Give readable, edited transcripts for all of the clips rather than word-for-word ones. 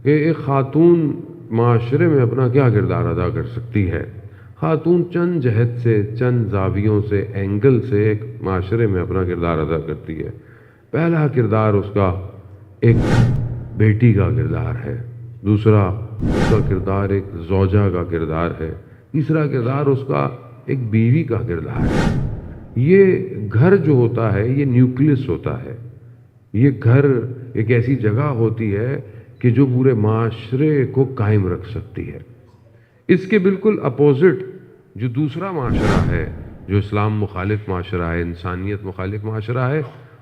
کہ ایک خاتون معاشرے میں اپنا کیا کردار ادا کر سکتی ہے۔ خاتون چند جہت سے، چند زاویوں سے، اینگل سے ایک معاشرے میں اپنا کردار ادا کرتی ہے۔ پہلا کردار اس کا ایک بیٹی کا کردار ہے، دوسرا اس کا کردار ایک زوجہ کا کردار ہے، تیسرا کردار اس کا ایک بیوی کا کردار ہے۔ یہ گھر جو ہوتا ہے یہ نیوکلس ہوتا ہے، یہ گھر ایک ایسی جگہ ہوتی ہے کہ جو پورے معاشرے کو قائم رکھ سکتی ہے۔ اس کے بالکل اپوزٹ جو دوسرا معاشرہ ہے، جو اسلام مخالف معاشرہ ہے، انسانیت مخالف معاشرہ ہے،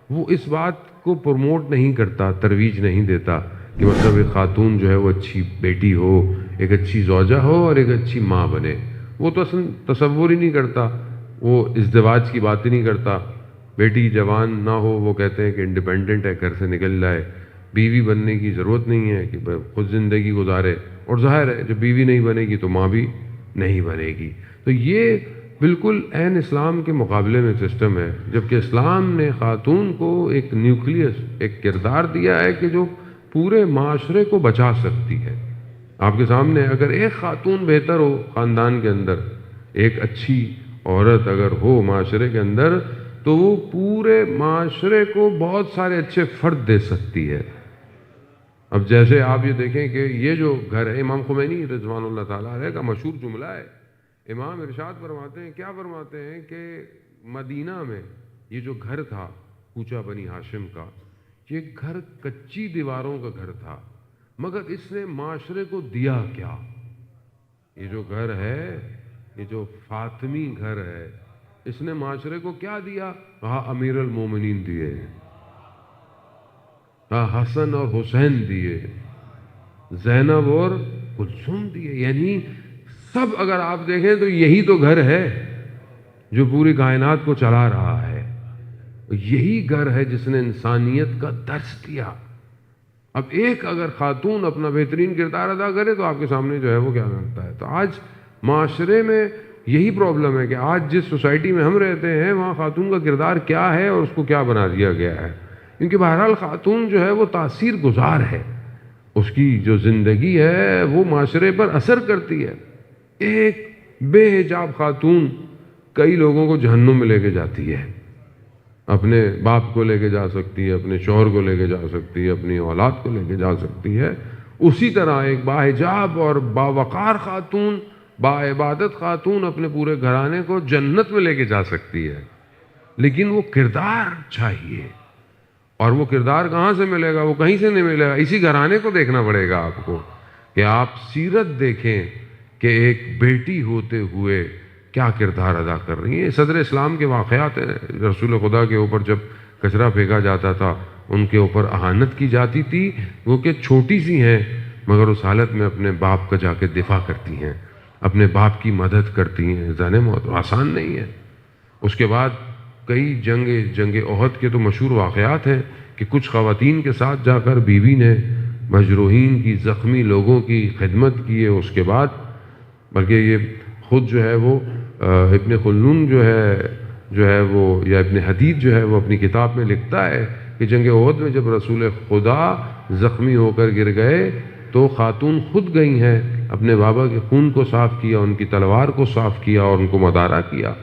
وہ اس بات کو پروموٹ نہیں کرتا، ترویج نہیں دیتا کہ مطلب ایک خاتون جو ہے وہ اچھی بیٹی ہو، ایک اچھی زوجہ ہو اور ایک اچھی ماں بنے۔ وہ تو اصلا تصور ہی نہیں کرتا، وہ ازدواج کی بات ہی نہیں کرتا۔ بیٹی جوان نہ ہو، وہ کہتے ہیں کہ انڈیپینڈنٹ ہے، گھر سے نکل جائے، بیوی بننے کی ضرورت نہیں ہے کہ خود زندگی گزارے، اور ظاہر ہے جب بیوی نہیں بنے گی تو ماں بھی نہیں بنے گی۔ تو یہ بالکل عین اسلام کے مقابلے میں سسٹم ہے، جبکہ اسلام نے خاتون کو ایک نیوکلیس، ایک کردار دیا ہے کہ جو پورے معاشرے کو بچا سکتی ہے۔ آپ کے سامنے اگر ایک خاتون بہتر ہو خاندان کے اندر، ایک اچھی عورت اگر ہو معاشرے کے اندر، تو وہ پورے معاشرے کو بہت سارے اچھے فرد دے سکتی ہے۔ اب جیسے آپ یہ دیکھیں کہ یہ جو گھر ہے، امام خمینی رضوان اللہ تعالیٰ علیہ کا مشہور جملہ ہے، امام ارشاد فرماتے ہیں، کیا فرماتے ہیں کہ مدینہ میں یہ جو گھر تھا کوچہ بنی ہاشم کا، یہ گھر کچی دیواروں کا گھر تھا، مگر اس نے معاشرے کو دیا کیا؟ یہ جو گھر ہے، یہ جو فاطمی گھر ہے، اس نے معاشرے کو کیا دیا؟ کہا امیر المومنین دیے، حسن اور حسین دیے، زینب اور کلثوم دیے۔ یعنی سب اگر آپ دیکھیں تو یہی تو گھر ہے جو پوری کائنات کو چلا رہا ہے، یہی گھر ہے جس نے انسانیت کا درس دیا۔ اب ایک اگر خاتون اپنا بہترین کردار ادا کرے تو آپ کے سامنے جو ہے وہ کیا کرتا ہے۔ تو آج معاشرے میں یہی پرابلم ہے کہ آج جس سوسائٹی میں ہم رہتے ہیں وہاں خاتون کا کردار کیا ہے اور اس کو کیا بنا دیا گیا ہے، کیونکہ بہرحال خاتون جو ہے وہ تاثیر گزار ہے، اس کی جو زندگی ہے وہ معاشرے پر اثر کرتی ہے۔ ایک بے حجاب خاتون کئی لوگوں کو جہنم میں لے کے جاتی ہے، اپنے باپ کو لے کے جا سکتی ہے، اپنے شوہر کو لے کے جا سکتی ہے، اپنی اولاد کو لے کے جا سکتی ہے۔ اسی طرح ایک باحجاب اور باوقار خاتون، باعبادت خاتون اپنے پورے گھرانے کو جنت میں لے کے جا سکتی ہے، لیکن وہ کردار چاہیے، اور وہ کردار کہاں سے ملے گا؟ وہ کہیں سے نہیں ملے گا، اسی گھرانے کو دیکھنا پڑے گا آپ کو، کہ آپ سیرت دیکھیں کہ ایک بیٹی ہوتے ہوئے کیا کردار ادا کر رہی ہیں۔ صدر اسلام کے واقعات ہیں، رسول خدا کے اوپر جب کچرا پھینکا جاتا تھا، ان کے اوپر اہانت کی جاتی تھی، وہ کہ چھوٹی سی ہیں مگر اس حالت میں اپنے باپ کا جا کے دفاع کرتی ہیں، اپنے باپ کی مدد کرتی ہیں۔ ذہن موت آسان نہیں ہے۔ اس کے بعد کئی جنگ احد کے تو مشہور واقعات ہیں کہ کچھ خواتین کے ساتھ جا کر بیوی نے مجروحین کی، زخمی لوگوں کی خدمت کی ہے۔ اس کے بعد بلکہ یہ خود جو ہے وہ ابن خلدون جو ہے وہ، یا ابن حدید جو ہے وہ اپنی کتاب میں لکھتا ہے کہ جنگ احد میں جب رسول خدا زخمی ہو کر گر گئے تو خاتون خود گئی ہیں، اپنے بابا کے خون کو صاف کیا، ان کی تلوار کو صاف کیا اور ان کو مدارا کیا۔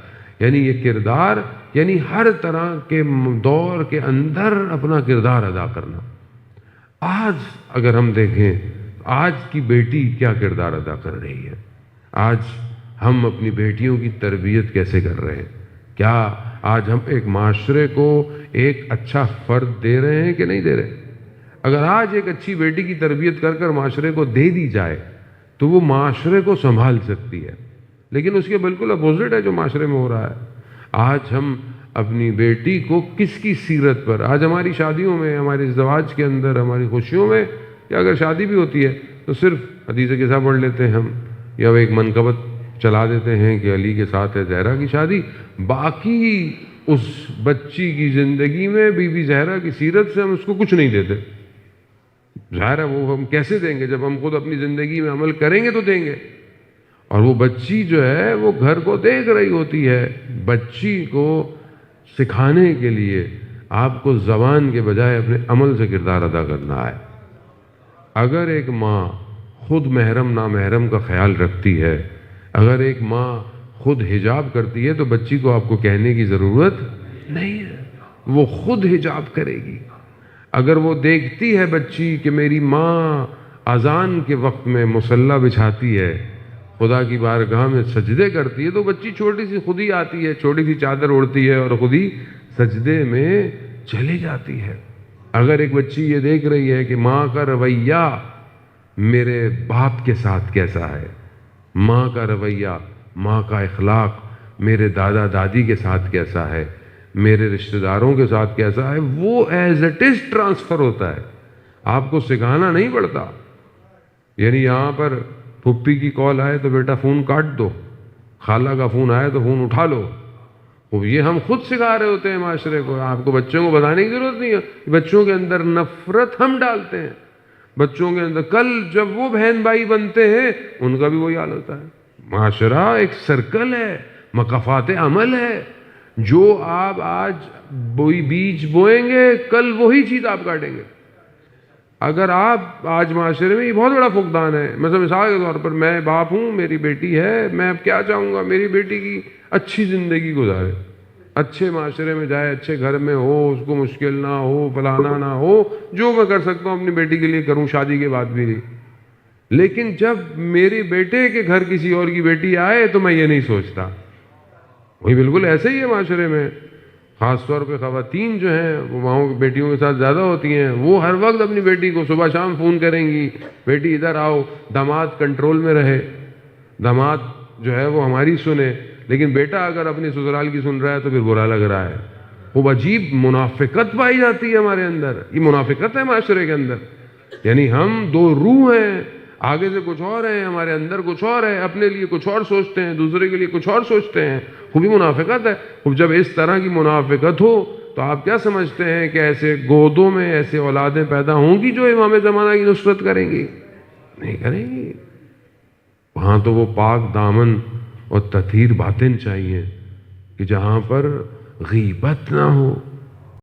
یعنی یہ کردار، یعنی ہر طرح کے دور کے اندر اپنا کردار ادا کرنا۔ آج اگر ہم دیکھیں آج کی بیٹی کیا کردار ادا کر رہی ہے، آج ہم اپنی بیٹیوں کی تربیت کیسے کر رہے ہیں، کیا آج ہم ایک معاشرے کو ایک اچھا فرد دے رہے ہیں کہ نہیں دے رہے؟ اگر آج ایک اچھی بیٹی کی تربیت کر کر معاشرے کو دے دی جائے تو وہ معاشرے کو سنبھال سکتی ہے، لیکن اس کے بالکل اپوزٹ ہے جو معاشرے میں ہو رہا ہے۔ آج ہم اپنی بیٹی کو کس کی سیرت پر، آج ہماری شادیوں میں، ہمارے ازدواج کے اندر، ہماری خوشیوں میں، یا اگر شادی بھی ہوتی ہے تو صرف حدیث قصہ پڑھ لیتے ہیں ہم، یا وہ ایک منقبت چلا دیتے ہیں کہ علی کے ساتھ ہے زہرا کی شادی، باقی اس بچی کی زندگی میں بی بی زہرا کی سیرت سے ہم اس کو کچھ نہیں دیتے۔ ظاہر ہے وہ ہم کیسے دیں گے؟ جب ہم خود اپنی زندگی میں عمل کریں گے تو دیں گے۔ اور وہ بچی جو ہے وہ گھر کو دیکھ رہی ہوتی ہے۔ بچی کو سکھانے کے لیے آپ کو زبان کے بجائے اپنے عمل سے کردار ادا کرنا ہے۔ اگر ایک ماں خود محرم نامحرم کا خیال رکھتی ہے، اگر ایک ماں خود حجاب کرتی ہے تو بچی کو آپ کو کہنے کی ضرورت نہیں ہے، وہ خود حجاب کرے گی۔ اگر وہ دیکھتی ہے بچی کہ میری ماں اذان کے وقت میں مصلی بچھاتی ہے، خدا کی بارگاہ میں سجدے کرتی ہے، تو بچی چھوٹی سی خود ہی آتی ہے، چھوٹی سی چادر اوڑھتی ہے اور خود ہی سجدے میں چلی جاتی ہے۔ اگر ایک بچی یہ دیکھ رہی ہے کہ ماں کا رویہ میرے باپ کے ساتھ کیسا ہے، ماں کا رویہ، ماں کا اخلاق میرے دادا دادی کے ساتھ کیسا ہے، میرے رشتہ داروں کے ساتھ کیسا ہے، وہ ایز اٹ از ٹرانسفر ہوتا ہے، آپ کو سکھانا نہیں پڑتا۔ یعنی یہاں پر پھپھی کی کال آئے تو بیٹا فون کاٹ دو، خالہ کا فون آئے تو فون اٹھا لو، یہ ہم خود سکھا رہے ہوتے ہیں معاشرے کو، آپ کو بچوں کو بتانے کی ضرورت نہیں ہے۔ بچوں کے اندر نفرت ہم ڈالتے ہیں، بچوں کے اندر کل جب وہ بہن بھائی بنتے ہیں ان کا بھی وہی حال ہوتا ہے۔ معاشرہ ایک سرکل ہے، مقافات عمل ہے، جو آپ آج بیج بوئیں گے کل وہی چیز آپ کاٹیں گے۔ اگر آپ آج معاشرے میں، یہ بہت بڑا فقدان ہے، مثلا مثال کے طور پر میں باپ ہوں، میری بیٹی ہے، میں اب کیا چاہوں گا میری بیٹی کی اچھی زندگی گزارے، اچھے معاشرے میں جائے، اچھے گھر میں ہو، اس کو مشکل نہ ہو، فلانا نہ ہو، جو میں کر سکتا ہوں اپنی بیٹی کے لیے کروں، شادی کے بعد بھی نہیں۔ لیکن جب میرے بیٹے کے گھر کسی اور کی بیٹی آئے تو میں یہ نہیں سوچتا۔ وہی بالکل ایسے ہی ہے معاشرے میں، خاص طور پہ خواتین جو ہیں وہ ماؤں کی بیٹیوں کے ساتھ زیادہ ہوتی ہیں، وہ ہر وقت اپنی بیٹی کو صبح شام فون کریں گی، بیٹی ادھر آؤ، داماد کنٹرول میں رہے، داماد جو ہے وہ ہماری سنے، لیکن بیٹا اگر اپنی سسرال کی سن رہا ہے تو پھر برا لگ رہا ہے۔ وہ عجیب منافقت پائی جاتی ہے ہمارے اندر، یہ منافقت ہے معاشرے کے اندر۔ یعنی ہم دو روح ہیں، آگے سے کچھ اور ہیں، ہمارے اندر کچھ اور ہے، اپنے لیے کچھ اور سوچتے ہیں، دوسرے کے لیے کچھ اور سوچتے ہیں، خوبی منافقت ہے۔ خوب جب اس طرح کی منافقت ہو تو آپ کیا سمجھتے ہیں کہ ایسے گودوں میں ایسے اولادیں پیدا ہوں گی جو امام زمانہ کی نصرت کریں گی؟ نہیں کریں گی۔ وہاں تو وہ پاک دامن اور تطہیر باطن چاہیے کہ جہاں پر غیبت نہ ہو،